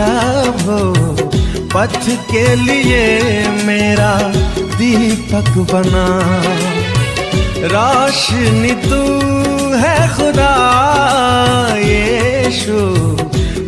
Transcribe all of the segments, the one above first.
प्रभु पथ के लिए मेरा दीपक बना। रोशनी तू है खुदा यीशु,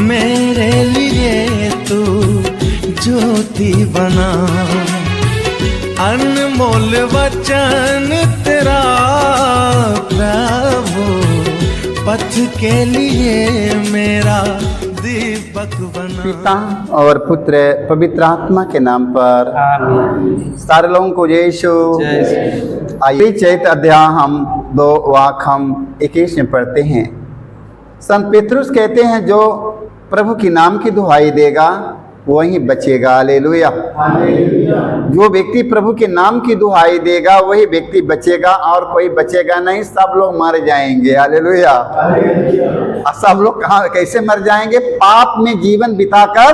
मेरे लिए तू ज्योति बना। अनमोल वचन तेरा प्रभु पथ के लिए मेरा दीपक बना। पिता और पुत्र पवित्र आत्मा के नाम पर आमीन। सारे लोगों को यीशु। आइए चैत अध्याय हम 2 वाक हम 21 में पढ़ते हैं। संत पेतरुस कहते हैं जो प्रभु की नाम की दुहाई देगा वही बचेगा। हालेलुया। जो व्यक्ति प्रभु के नाम की दुहाई देगा वही व्यक्ति बचेगा और कोई बचेगा नहीं, सब लोग मर जाएंगे। हालेलुया। सब लोग कहाँ कैसे मर जाएंगे? पाप में जीवन बिताकर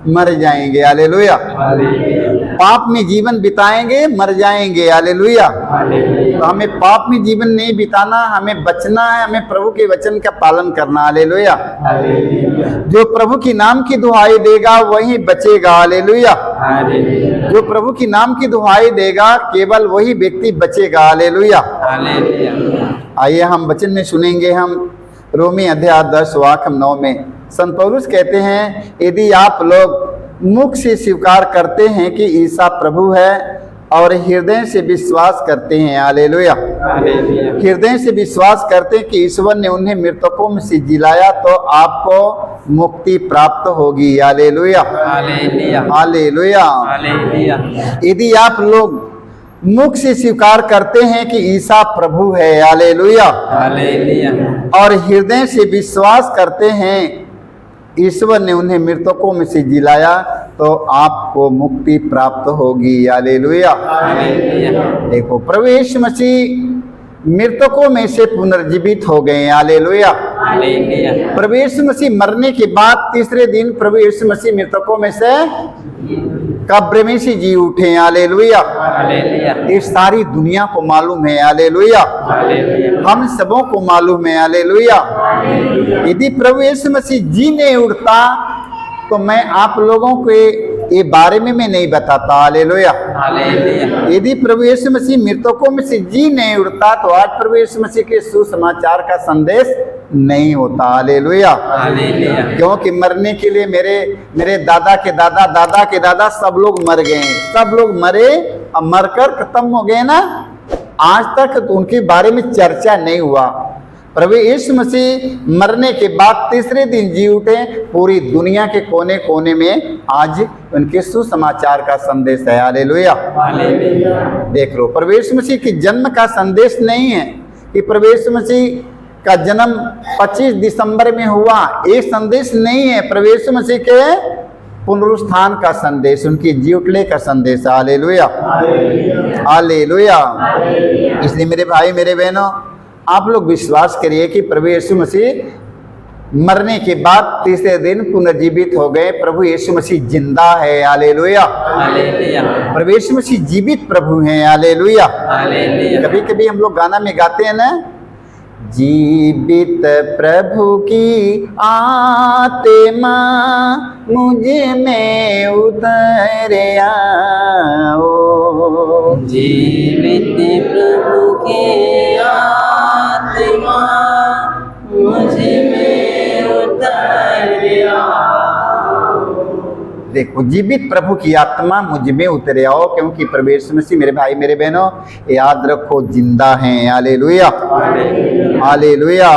मर जाएंगे। हालेलुया। पाप में जीवन बिताएंगे मर जाएंगे। हालेलुया। तो हमें पाप में जीवन नहीं बिताना, हमें बचना है, हमें प्रभु के वचन का पालन करना। हालेलुया। जो प्रभु की नाम की दुहाई देगा वही बचेगा। हालेलुया। जो प्रभु की नाम की दुहाई देगा केवल वही व्यक्ति बचेगा। हालेलुया। आइए हम वचन में सुनेंगे। हम रोमी अध्याय 10 वाक 9 में संत पौलुस कहते हैं, यदि आप लोग मुख से स्वीकार करते हैं कि ईसा प्रभु है और हृदय से विश्वास करते हैं, हालेलुया, हृदय से विश्वास करते हैं कि ईश्वर ने उन्हें मृतकों में से जिलाया, तो आपको मुक्ति प्राप्त होगी। हालेलुया। हालेलुया। यदि आप लोग मुख से स्वीकार करते हैं कि ईसा प्रभु है, हालेलुया, और हृदय से विश्वास करते हैं ईश्वर ने उन्हें मृतकों में से जिलाया, तो आपको मुक्ति प्राप्त होगी। हालेलुया। देखो प्रभु यीशु मसीह मृतकों में से पुनर्जीवित हो गए। हालेलुया। प्रभु यीशु मसीह मरने के बाद तीसरे दिन प्रभु यीशु मसीह मृतकों में से कब्र में से जी उठे। हालेलुया। ये सारी दुनिया को मालूम है। हालेलुया। हम सबों को मालूम है। हालेलुया। यदि प्रभु यीशु मसीह जी नहीं उठता तो मैं आप लोगों को ये बारे में मैं नहीं बताता। हालेलुया। यदि प्रभु यीशु मसीह मृतकों में से जी नहीं उठता तो आज प्रभु यीशु मसीह के सुसमाचार का संदेश नहीं होता। हालेलुया। क्योंकि मरने के लिए मेरे दादा के दादा, दादा के दादा सब लोग मर गए, सब लोग मरे और मरकर खत्म हो गए ना, आज तक तो उनके बारे में चर्चा नहीं हुआ। प्रभु यीशु मसीह मरने के बाद तीसरे दिन जी उठे, पूरी दुनिया के कोने कोने में आज उनके सुसमाचार का संदेश है। हालेलुया। देख लो, प्रभु यीशु मसीह के जन्म का संदेश नहीं है कि प्रभु यीशु मसीह का जन्म 25 दिसंबर में हुआ, एक संदेश नहीं है। प्रभु यीशु मसीह के पुनरुत्थान का संदेश, उनकी जी उठने का संदेश। हालेलुया। हालेलुया। इसलिए मेरे भाई मेरे बहनों, आप लोग विश्वास करिए कि प्रभु यीशु मसीह मरने के बाद तीसरे दिन पुनर्जीवित हो गए। प्रभु यीशु मसीह जिंदा है। हालेलुया। प्रभु यीशु मसीह जीवित प्रभु हैं। हालेलुया। कभी कभी हम लोग गाना में गाते हैं ना, जीवित प्रभु की आत्मा मुझ में उतर आओ, जीवित प्रभु की आत्मा मुझ में उतर आओ। देखो, जीवित प्रभु की आत्मा मुझ में उतरे आओ, क्योंकि प्रभु यीशु मसीह मेरे भाई मेरे बहनों याद रखो जिंदा हैं। हालेलुया। हालेलुया।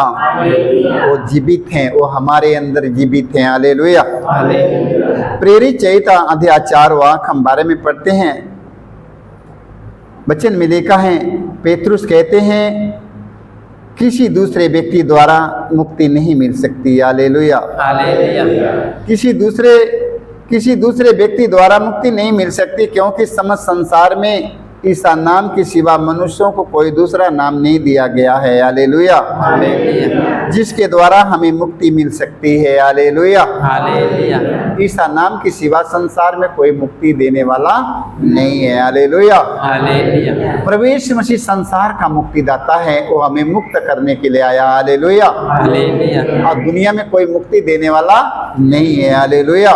वो जीवित हैं, वो हमारे अंदर जीवित हैं। हालेलुया। प्रेरित चैत अध्याय 4 वाक हम 12 में पढ़ते हैं। वचन में लिखा है, पेतरुस कहते हैं किसी दूसरे व्यक्ति द्वारा मुक्ति नहीं मिल सकती। हालेलुया। किसी दूसरे व्यक्ति द्वारा मुक्ति नहीं मिल सकती, क्योंकि समस्त संसार में ईसा नाम के सिवा मनुष्यों को कोई दूसरा नाम नहीं दिया गया है। हालेलुया। हालेलुया। जिसके द्वारा हमें मुक्ति मिल सकती है। हालेलुया। हालेलुया। ईसा नाम के सिवा संसार में कोई मुक्ति देने वाला नहीं है। हालेलुया। हालेलुया। प्रभु यीशु मसीह संसार का मुक्तिदाता है, वो हमें मुक्त करने के लिए आया। हालेलुया। हालेलुया। और दुनिया में कोई मुक्ति देने वाला नहीं है। हालेलुया।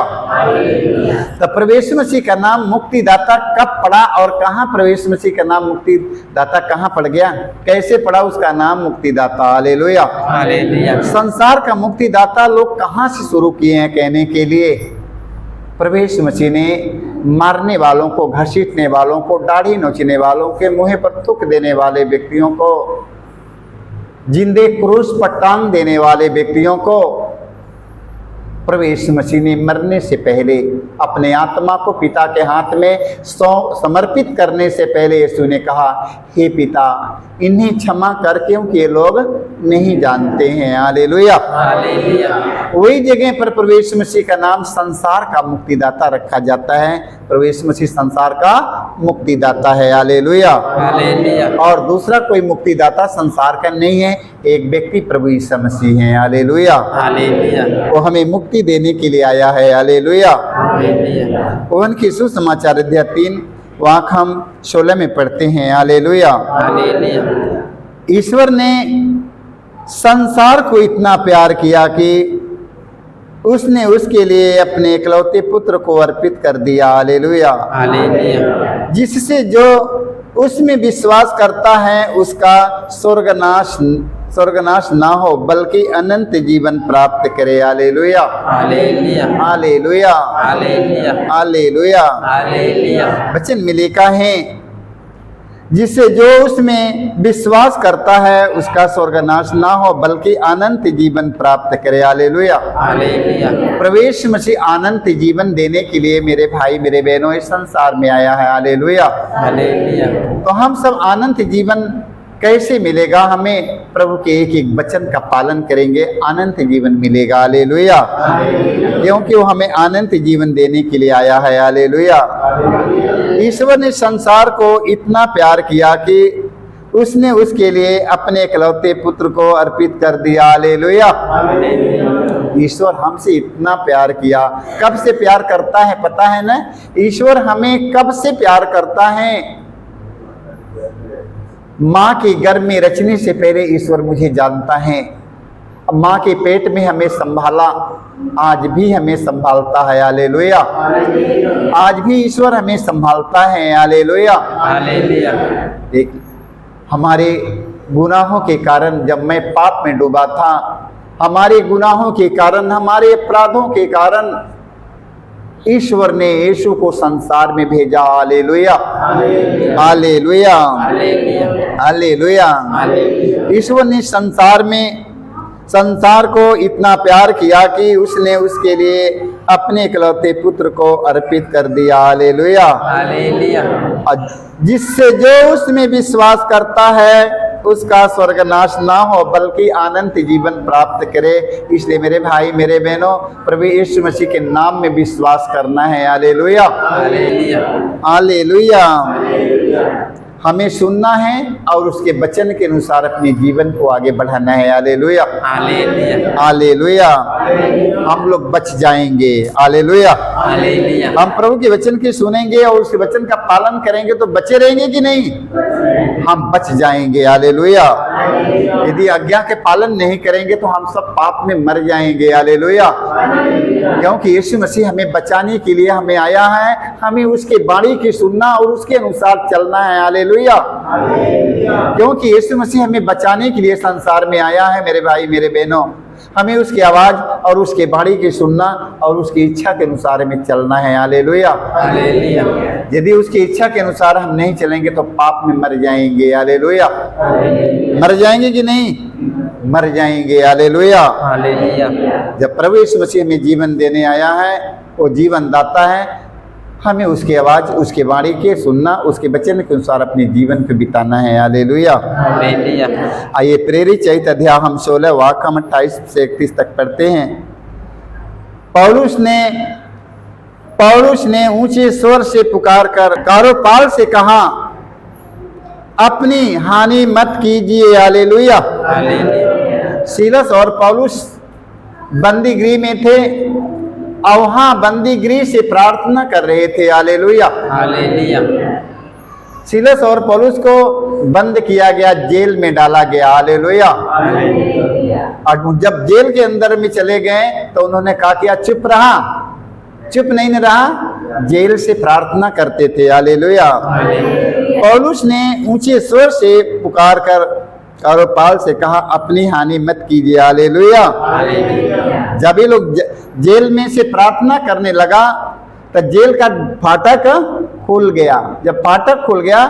तो प्रभु यीशु मसीह का नाम मुक्तिदाता कब पड़ा और कहाँ प्रभु यीशु मसीह का नाम मुक्तिदाता कहाँ पड़ गया, कैसे पड़ा उसका नाम मुक्तिदाता। हालेलुया। हालेलुया। संसार का मुक्तिदाता लोग कहाँ से शुरू किए हैं कहने के लिए। प्रभु यीशु मसीह ने मारने वालों को, घसीटने वालों को, दाढ़ी नोचने वालों के मुँह पर थूक देने वाले व्यक्तियों को, जिंदे क्रूस पर टांग देने वाले व्यक्तियों को प्रभु यीशु मसीह ने मरने से पहले अपने आत्मा को पिता के हाथ में समर्पित करने से पहले यीशु ने कहा, हे पिता इन्हें क्षमा कर क्योंकि ये लोग नहीं जानते हैं। हालेलुया। हालेलुया। वही जगह पर प्रभु यीशु मसीह का नाम संसार का मुक्तिदाता रखा जाता है। प्रभु यीशु मसीह संसार का मुक्तिदाता है। हालेलुया। हालेलुया। और दूसरा कोई मुक्तिदाता संसार का नहीं है, एक व्यक्ति प्रभु यीशु मसीह है। हालेलुया। हालेलुया। वो हमें मुक्ति देने के लिए आया है। हालेलुया। हालेलुया। उनकी सुसमाचार अध्याय 3 वाक्य हम 16 में पढ़ते हैं। हालेलुया। हालेलुया। ईश्वर ने संसार को इतना प्यार किया कि उसने उसके लिए अपने इकलौते पुत्र को अर्पित कर दिया। हालेलुया। हालेलुया। जिससे जो उसमें विश्वास करता है उसका स्वर्गनाश ना हो बल्कि अनंत जीवन प्राप्त करे। Hallelujah. Hallelujah. Hallelujah. Hallelujah. Hallelujah. Hallelujah. वचन में लिखा है, जिससे जो उसमें विश्वास करता है उसका स्वर्गनाश ना हो बल्कि अनंत जीवन प्राप्त करे। हालेलुया। हालेलुया। प्रभु यीशु मसीह अनंत जीवन देने के लिए मेरे भाई मेरे बहनों इस संसार में आया है। हालेलुया। हालेलुया। तो हम सब अनंत जीवन कैसे मिलेगा, हमें प्रभु के एक एक वचन का पालन करेंगे अनंत जीवन मिलेगा। हालेलुया। क्योंकि वो हमें अनंत जीवन देने के लिए आया है। हालेलुया। ईश्वर ने संसार को इतना प्यार किया कि उसने उसके लिए अपने इकलौते पुत्र को अर्पित कर दिया। हालेलुया। ईश्वर हमसे इतना प्यार किया। कब से प्यार करता है पता है ना? ईश्वर हमें कब से प्यार करता है? माँ के गर्भ में रचने से पहले ईश्वर मुझे जानता है। माँ के पेट में हमें संभाला, आज भी हमें संभालता है। हालेलुया। आज भी ईश्वर हमें संभालता है। हालेलुया। हालेलुया। देखिए, हमारे गुनाहों के कारण जब मैं पाप में डूबा था, हमारे गुनाहों के कारण, हमारे अपराधों के कारण ईश्वर ने यीशु को संसार में भेजा। हालेलुया। हालेलुया। हालेलुया। ईश्वर ने संसार को इतना प्यार किया कि उसने उसके लिए अपने इकलौते पुत्र को अर्पित कर दिया। हालेलुया। हालेलुया। जिससे जो उसमें विश्वास करता है उसका स्वर्गनाश ना हो बल्कि अनंत जीवन प्राप्त करे। इसलिए मेरे भाई मेरे बहनों, प्रभु यीशु मसीह के नाम में विश्वास करना है। हालेलुया। हालेलुया। हालेलुया। हमें सुनना है और उसके वचन के अनुसार अपने जीवन को आगे बढ़ाना है। हालेलुया। हालेलुया। हालेलुया। हम लोग बच जाएंगे। हालेलुया। हालेलुया। हम प्रभु के वचन की सुनेंगे और उसके वचन का पालन करेंगे तो बचे रहेंगे कि नहीं? हम बच जाएंगे। हालेलुया। यदि आज्ञा के पालन नहीं करेंगे तो हम सब पाप में मर जाएंगे। हालेलुया। क्योंकि यीशु मसीह हमें बचाने के लिए हमें आया है, हमें उसके वाणी की सुनना और उसके अनुसार चलना है। हालेलुया। क्योंकि यीशु मसीह हमें बचाने के लिए संसार में आया है। मेरे भाई मेरे बहनों, हमें उसकी आवाज और उसके वाणी की सुनना और उसकी इच्छा के अनुसार हमें चलना है। हालेलुया। हालेलुया। यदि उसकी इच्छा के अनुसार हम नहीं चलेंगे तो पाप में मर जाएंगे। हालेलुया। मर जाएंगे कि नहीं? मर जाएंगे। हालेलुया। हालेलुया। जब प्रभु यीशु मसीह हमें जीवन देने आया है, वो जीवन दाता है, हमें उसकी आवाज उसके वाणी के सुनना, उसके वचन के अनुसार अपने जीवन को बिताना है। हालेलुया। हालेलुया। आइए प्रेरित चरित्र अध्याय हम 16 वाक्य 28 से 31 तक पढ़ते हैं। पौलुस ने ऊंचे स्वर से पुकार कर कारोपाल से कहा, अपनी हानि मत कीजिए। हालेलुया। हालेलुया। सीलस और पौलुस बंदी गृह में थे और वहां बंदी गृह से प्रार्थना कर रहे थे। हालेलुया। हालेलुया। सीलस और पौलुस को बंद किया गया, जेल में डाला गया। हालेलुया। और जब जेल के अंदर में चले गए तो उन्होंने कहा कि चुप रहा, चुप नहीं न रहा, जेल से प्रार्थना करते थे। हालेलुया। पौलुस ने ऊंचे स्वर से पुकार कर कारोपाल से कहा अपनी हानि मत कीजिए। हालेलुया। जब ये लोग जेल में से प्रार्थना करने लगा तो जेल का फाटक खुल गया। जब फाटक खुल गया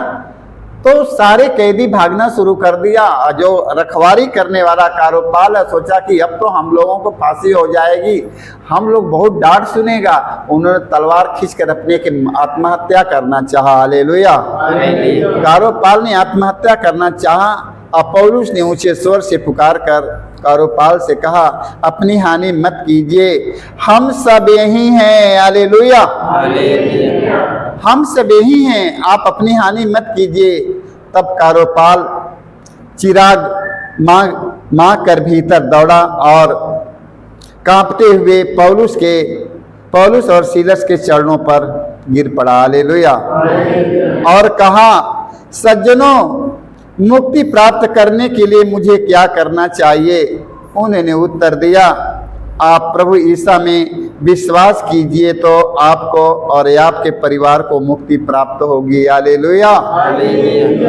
तो सारे कैदी भागना शुरू कर दिया। जो रखवारी करने वाला कारोपाल है सोचा कि अब तो हम लोगों को फांसी हो जाएगी, हम लोग बहुत डांट सुनेगा। उन्होंने तलवार खींचकर अपने के आत्महत्या करना चाहा। हालेलुया। कारोपाल ने आत्महत्या करना चाहा और पौलुस ने ऊंचे स्वर से पुकार कर कारोपाल से कहा अपनी हानि मत कीजिए, हम सब यही हैं। हालेलुया। हम सब यही हैं, आप अपनी हानि मत कीजिए। तब कारोपाल चिराग मां कर भीतर दौड़ा और कांपते हुए पौलुस और सीलस के चरणों पर गिर पड़ा। हालेलुया। और कहा सज्जनों, मुक्ति प्राप्त करने के लिए मुझे क्या करना चाहिए? उन्होंने उत्तर दिया आप प्रभु ईसा में विश्वास कीजिए तो आपको और आपके परिवार को मुक्ति प्राप्त होगी। हालेलुया।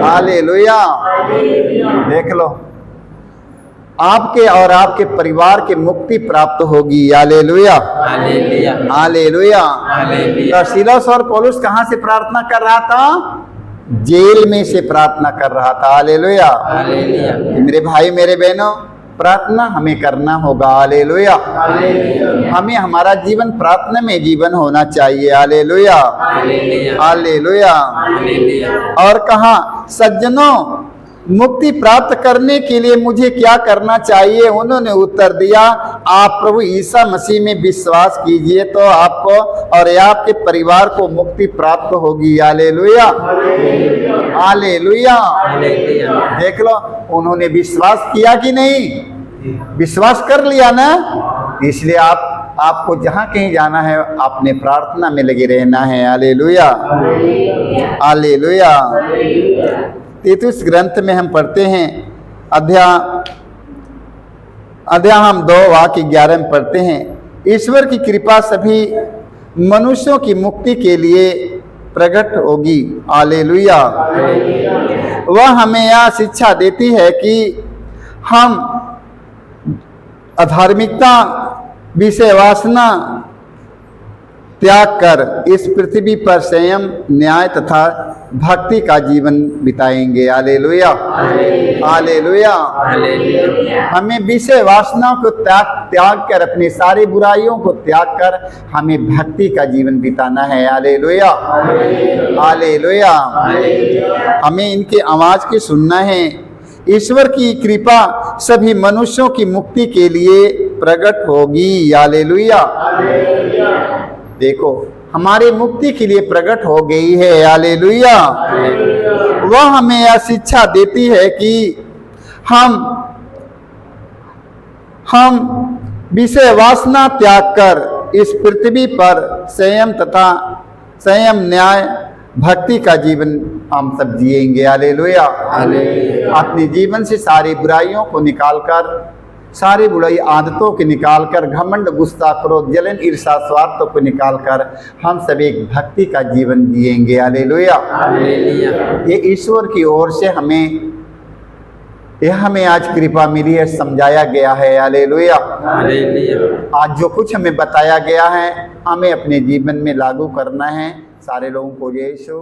हालेलुया। देख लो, आपके और आपके परिवार के मुक्ति प्राप्त होगी। हालेलुया। हालेलुया। तो सीलस और पौलुस कहाँ से प्रार्थना कर रहा था? जेल में से प्रार्थना कर रहा था। हालेलुया। मेरे भाई मेरे बहनों, प्रार्थना हमें करना होगा। हालेलुया। हमें हमारा जीवन प्रार्थना में जीवन होना चाहिए। हालेलुया। हालेलुया। और कहा सज्जनों, मुक्ति प्राप्त करने के लिए मुझे क्या करना चाहिए? उन्होंने उत्तर दिया आप प्रभु ईसा मसीह में विश्वास कीजिए तो आपको और आपके परिवार को मुक्ति प्राप्त होगी। हालेलुया। हालेलुया। देख लो, उन्होंने विश्वास किया कि नहीं? विश्वास कर लिया ना, इसलिए आपको जहां कहीं जाना है आपने प्रार्थना में लगे रहना है। हालेलुया। हालेलुया। तीतुस ग्रंथ में हम पढ़ते हैं अध्याय हम 2 वाक्य 11 में पढ़ते हैं ईश्वर की कृपा सभी मनुष्यों की मुक्ति के लिए प्रकट होगी। हालेलुया। वह हमें यह शिक्षा देती है कि हम अधार्मिकता विषय वासना त्याग कर इस पृथ्वी पर संयम न्याय तथा भक्ति का जीवन बिताएंगे। हालेलुया। हालेलुया। हमें विषय वासना को त्याग कर अपनी सारी बुराइयों को त्याग कर हमें भक्ति का जीवन बिताना है। हालेलुया। हालेलुया। हमें इनके आवाज की सुनना है। ईश्वर की कृपा सभी मनुष्यों की मुक्ति के लिए प्रकट होगी। हालेलुया। देखो, हमारे मुक्ति के लिए प्रकट हो गई है। हालेलुया। वह हमें यह शिक्षा देती है कि हम विषय वासना त्याग कर इस पृथ्वी पर संयम न्याय भक्ति का जीवन हम सब जिएंगे। हालेलुया। अपने जीवन से सारी बुराइयों को निकालकर, सारी बुराई आदतों के निकालकर, घमंड गुस्सा क्रोध जलन ईर्ष्या स्वार्थ को निकालकर हम सब एक भक्ति का जीवन जिएंगे। हालेलुया। ये ईश्वर की ओर से हमें आज कृपा मिली है, समझाया गया है। हालेलुया। आज जो कुछ हमें बताया गया है हमें अपने जीवन में लागू करना है। सारे लोगों को जय यीशु।